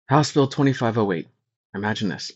House Bill 2508. Imagine this.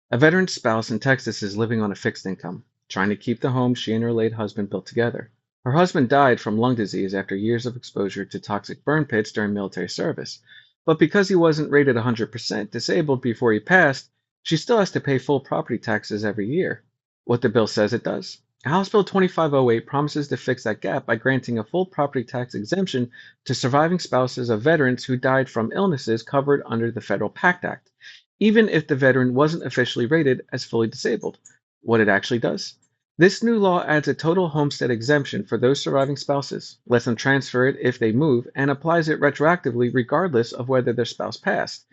A veteran's spouse in Texas is living on a fixed income, trying to keep the home she and her late husband built together. Her husband died from lung disease after years of exposure to toxic burn pits during military service. But because he wasn't rated 100% disabled before he passed, she still has to pay full property taxes every year. What the bill says it does. House Bill 2508 promises to fix that gap by granting a full property tax exemption to surviving spouses of veterans who died from illnesses covered under the Federal PACT Act, even if the veteran wasn't officially rated as fully disabled. What it actually does? This new law adds a total homestead exemption for those surviving spouses, lets them transfer it if they move, and applies it retroactively regardless of whether their spouse passed.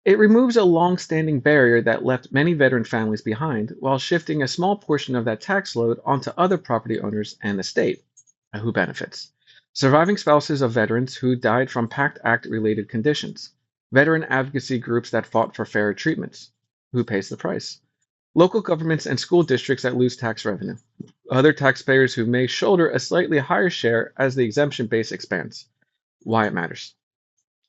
It removes a long-standing barrier that left many veteran families behind, while shifting a small portion of that tax load onto other property owners and the state. Who benefits? Surviving spouses of veterans who died from PACT Act related conditions. Veteran advocacy groups that fought for fairer treatments. Who pays the price? Local governments and school districts that lose tax revenue. Other taxpayers who may shoulder a slightly higher share as the exemption base expands. Why it matters.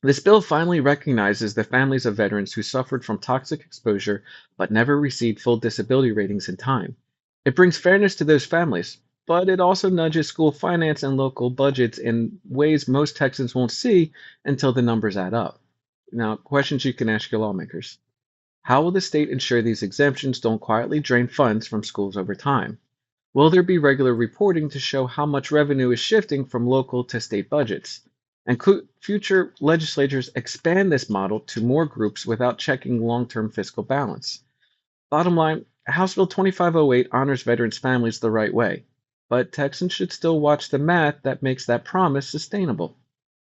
This bill finally recognizes the families of veterans who suffered from toxic exposure but never received full disability ratings in time. It brings fairness to those families, but it also nudges school finance and local budgets in ways most Texans won't see until the numbers add up. Now, questions you can ask your lawmakers. How will the state ensure these exemptions don't quietly drain funds from schools over time? Will there be regular reporting to show how much revenue is shifting from local to state budgets? And could future legislatures expand this model to more groups without checking long-term fiscal balance? Bottom line, House Bill 2508 honors veterans' families the right way, but Texans should still watch the math that makes that promise sustainable.